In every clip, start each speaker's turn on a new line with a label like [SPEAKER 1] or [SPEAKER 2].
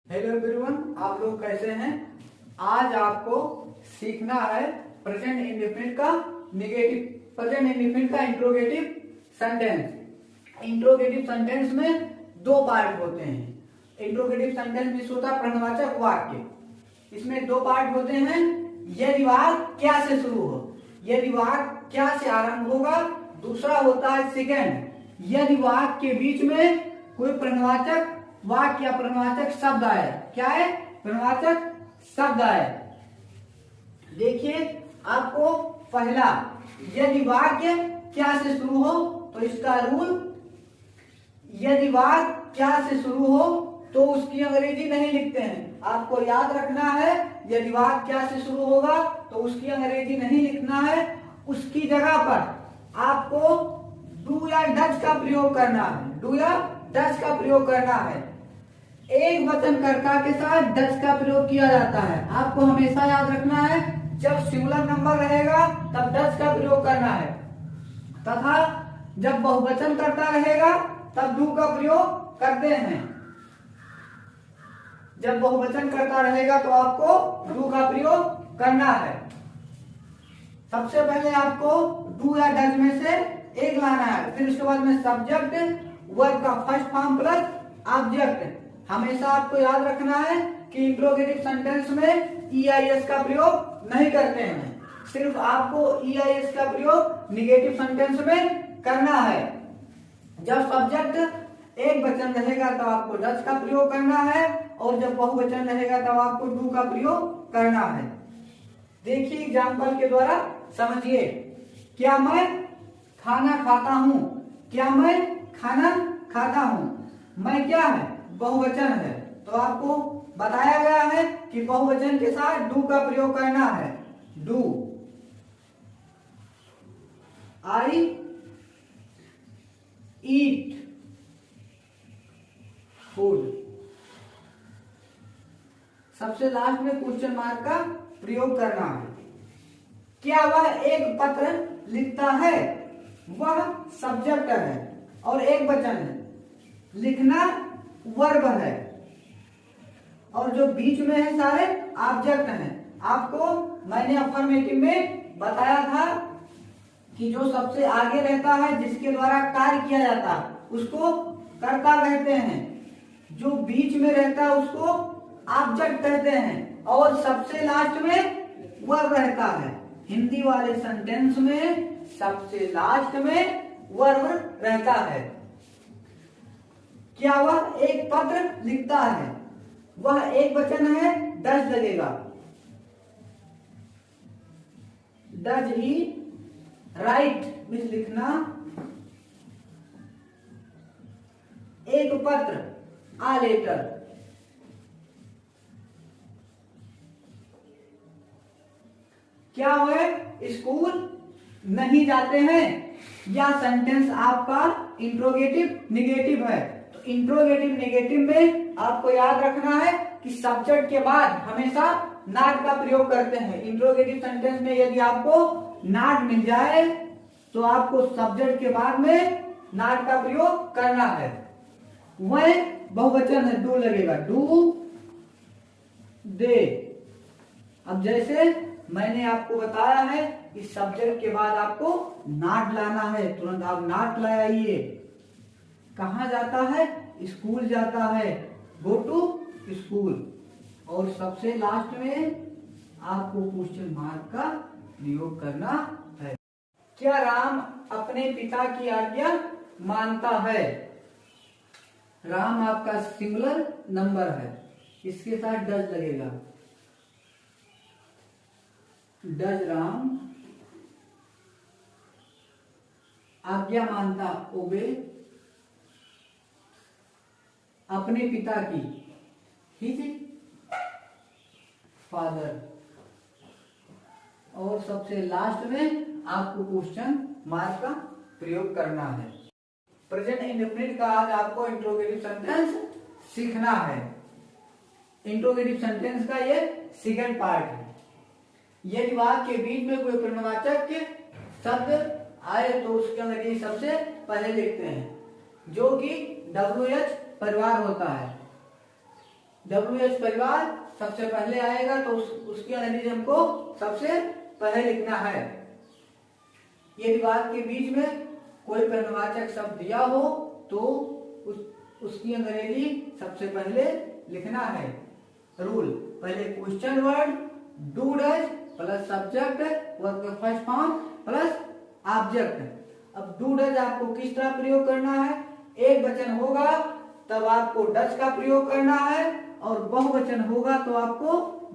[SPEAKER 1] Hello everyone, आप लोग कैसे हैं। आज आपको सीखना है प्रेजेंट इंडेफिनिट का इंट्रोगेटिव सेंटेंस। इंट्रोगेटिव सेंटेंस में दो पार्ट होते हैं। इंट्रोगेटिव सेंटेंस में होता है प्रश्नवाचक वाक्य। इसमें दो पार्ट होते हैं। यदि वाक्य क्या से शुरू हो, यदि वाक्य क्या से आरंभ होगा। दूसरा होता है सेकंड, यदि वाक्य के बीच में कोई प्रश्नवाचक वाक्य या प्रश्नवाचक शब्द आए। क्या है? प्रश्नवाचक शब्द आए। देखिए, आपको पहला यदि वाक्य क्या से शुरू हो तो इसका रूल, यदि वाक्य क्या से शुरू हो तो उसकी अंग्रेजी नहीं लिखते हैं। आपको याद रखना है, यदि वाक्य क्या से शुरू होगा तो उसकी अंग्रेजी नहीं लिखना है। उसकी जगह पर आपको डू या डज का प्रयोग करना है। डू या डज का प्रयोग करना है। एक वचन कर्ता के साथ डज का प्रयोग किया जाता है। आपको हमेशा याद रखना है, जब सिंगुलर नंबर रहेगा तब डज का प्रयोग करना है, तथा जब बहुवचन कर्ता रहेगा तब डू का प्रयोग करते हैं। जब बहुवचन कर्ता रहेगा तो आपको डू का प्रयोग करना है। सबसे पहले आपको डू या डज में से एक लाना है। फिर उसके बाद में सब्जेक्ट वर्ब का फर्स्ट फॉर्म प्लस ऑब्जेक्ट। हमेशा आपको याद रखना है कि इंट्रोगेटिव सेंटेंस में ईआईएस का प्रयोग नहीं करते हैं। सिर्फ आपको ईआईएस का प्रयोग निगेटिव सेंटेंस में करना है। जब सब्जेक्ट एक वचन रहेगा तो आपको डज का प्रयोग करना है, और जब बहुवचन रहेगा तब आपको डू का प्रयोग करना है। देखिए एग्जाम्पल के द्वारा समझिए। क्या मैं खाना खाता हूं? क्या मैं खाना खाता हूं? मैं क्या है? बहुवचन है, तो आपको बताया गया है कि बहुवचन के साथ डू का प्रयोग करना है। Do I eat food. सबसे लास्ट में क्वेश्चन मार्क का प्रयोग करना है। क्या वह एक पत्र लिखता है? वह सब्जेक्ट है और एक वचन है। लिखना वर्ब है, और जो बीच में है सारे ऑब्जेक्ट हैं। आपको मैंने अफर्मेटिव में बताया था कि जो सबसे आगे रहता है, जिसके द्वारा कार्य किया जाता है, उसको कर्ता कहते हैं। जो बीच में रहता है उसको ऑब्जेक्ट कहते हैं, और सबसे लास्ट में वर्ब रहता है। हिंदी वाले सेंटेंस में सबसे लास्ट में वर्ब रहता है। क्या वह एक पत्र लिखता है? वह एक वचन है, डज लगेगा। डज ही राइट मीन्स लिखना एक पत्र, आ लेटर। क्या वह स्कूल नहीं जाते हैं? यह सेंटेंस आपका इंट्रोगेटिव निगेटिव है। तो इंट्रोगेटिव निगेटिव में आपको याद रखना है कि सब्जेक्ट के बाद हमेशा नॉट का प्रयोग करते हैं। इंट्रोगेटिव सेंटेंस में यदि आपको नॉट मिल जाए तो आपको सब्जेक्ट के बाद में नॉट का प्रयोग करना है। वह बहुवचन है, डू लगेगा। Do they. अब जैसे मैंने आपको बताया है कि सब्जेक्ट के बाद आपको नॉट लाना है, तुरंत आप नॉट लाइए। कहाँ जाता है? स्कूल जाता है, गो टू स्कूल। और सबसे लास्ट में आपको क्वेश्चन मार्क का प्रयोग करना है। क्या राम अपने पिता की आज्ञा मानता है? राम आपका सिंगुलर नंबर है, इसके साथ डज लगेगा। डज राम आज्ञा मानता, ओबे अपने पिता की, हिज फादर। और सबसे लास्ट में आपको क्वेश्चन मार्क का प्रयोग करना है। प्रेजेंट इंडेफिनिट का आज आपको इंट्रोगेटिव सेंटेंस सीखना है। इंट्रोगेटिव सेंटेंस का ये सेकंड पार्ट है। यदि वाक्य के बीच में कोई प्रश्नवाचक शब्द आए तो उसके अंदर सबसे पहले लिखते हैं, जो कि WH परिवार होता है। WH परिवार सबसे पहले आएगा तो उसकी अंग्रेजी हमको सबसे पहले लिखना है। यदि वाक्य के बीच में कोई प्रश्नवाचक शब्द दिया हो तो उसकी अंग्रेजी सबसे पहले लिखना है। रूल, पहले question word do does plus subject verb का फर्स्ट फॉर्म प्लस ऑब्जेक्ट। अब डू डज आपको किस तरह प्रयोग करना है? एक वचन होगा तब आपको डज का प्रयोग करना है और बहुवचन होगा तो आपको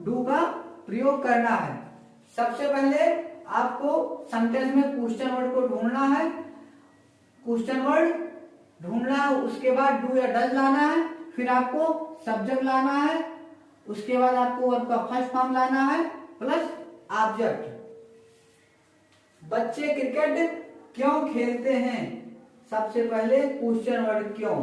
[SPEAKER 1] डू का प्रयोग करना है। सबसे पहले आपको सेंटेंस में क्वेश्चन वर्ड को ढूंढना है, क्वेश्चन वर्ड ढूंढना है, उसके बाद डू या डज लाना है, फिर आपको सब्जेक्ट लाना है, उसके बाद आपको वर्ब का फर्स्ट फॉर्म लाना है प्लस ऑब्जेक्ट। बच्चे क्रिकेट क्यों खेलते हैं? सबसे पहले क्वेश्चन वर्ड क्यों,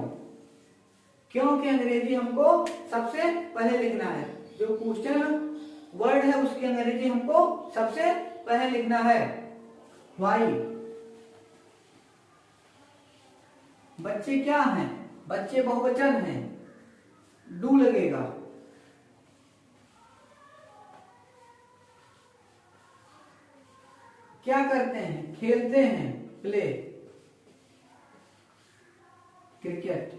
[SPEAKER 1] क्यों की अंग्रेजी हमको सबसे पहले लिखना है। जो क्वेश्चन वर्ड है उसकी अंग्रेजी हमको सबसे पहले लिखना है। व्हाई, बच्चे क्या हैं? बच्चे बहुवचन हैं, डू लगेगा। क्या करते हैं? खेलते हैं, प्ले, क्रिकेट।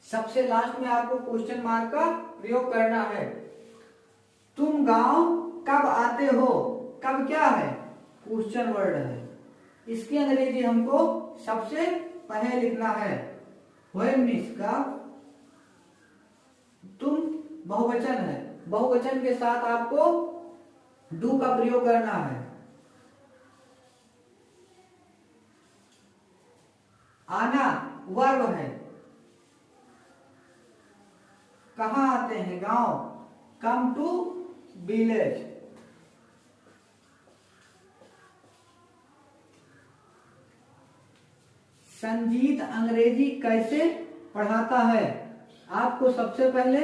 [SPEAKER 1] सबसे लास्ट में आपको क्वेश्चन मार्क का प्रयोग करना है। तुम गांव कब आते हो? कब क्या है? क्वेश्चन वर्ड है, इसकी अंग्रेजी हमको सबसे पहले लिखना है। व्हेन मीन्स कब, तुम बहुवचन है, बहुवचन के साथ आपको डू का प्रयोग करना है। आना वर्ब है, कहां आते हैं? गांव, कम टू विलेज। संजीत अंग्रेजी कैसे पढ़ाता है? आपको सबसे पहले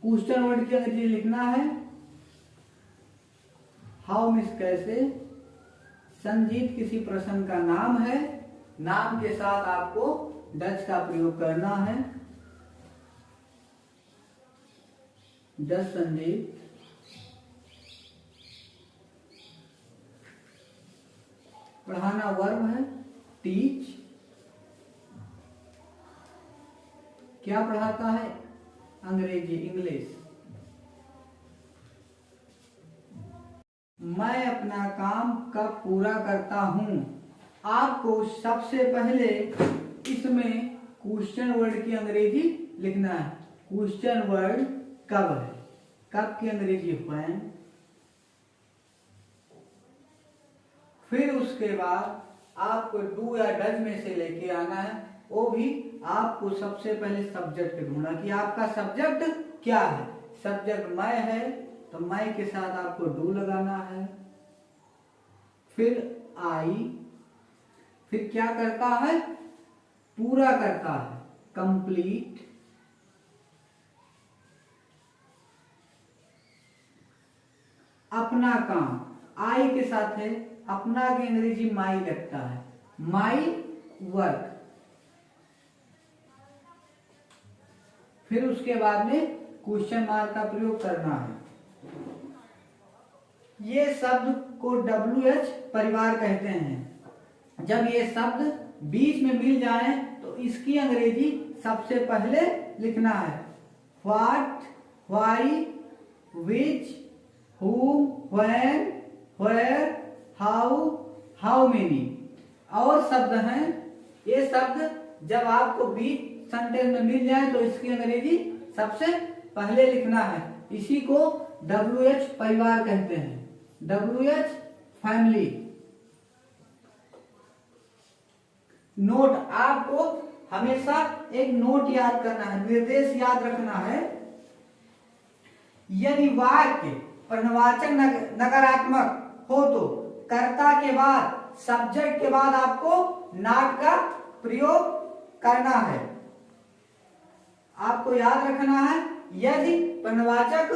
[SPEAKER 1] क्वेश्चन वर्ड की अंग्रेजी लिखना है, हाउ मीन्स कैसे। संजीत किसी प्रश्न का नाम है, नाम के साथ आपको डज का प्रयोग करना है। डज संजीत। पढ़ाना वर्ब है, टीच। क्या पढ़ाता है? अंग्रेजी, इंग्लिश। मैं अपना काम कब पूरा करता हूं? आपको सबसे पहले इसमें क्वेश्चन वर्ड की अंग्रेजी लिखना है। क्वेश्चन वर्ड कब है, कब की अंग्रेजी व्हेन। फिर उसके बाद आपको डू या डज में से लेके आना है, वो भी आपको सबसे पहले सब्जेक्ट ढूंढना कि आपका सब्जेक्ट क्या है। सब्जेक्ट मैं है तो मैं के साथ आपको डू लगाना है। फिर आई, फिर क्या करता है? पूरा करता है, कंप्लीट। अपना काम, आई के साथ है, अपना की अंग्रेजी माई लगता है, माई वर्क। फिर उसके बाद में क्वेश्चन मार्क का प्रयोग करना है। ये शब्द को WH परिवार कहते हैं। जब ये शब्द बीच में मिल जाए तो इसकी अंग्रेजी सबसे पहले लिखना है। What, why, which, whom, when, where, how, how many और शब्द हैं। ये शब्द जब आपको बीच सेंटेंस में मिल जाए तो इसकी अंग्रेजी सबसे पहले लिखना है। इसी को WH परिवार कहते हैं, WH फैमिली। नोट, आपको हमेशा एक नोट याद करना है, निर्देश याद रखना है। यदि वाक्य प्रश्नवाचक नकारात्मक हो तो कर्ता के बाद, सब्जेक्ट के बाद आपको नॉट का प्रयोग करना है। आपको याद रखना है, यदि प्रश्नवाचक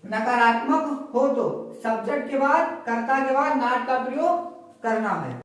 [SPEAKER 1] नकारात्मक हो तो सब्जेक्ट के बाद, कर्ता के बाद नॉट का प्रयोग करना है।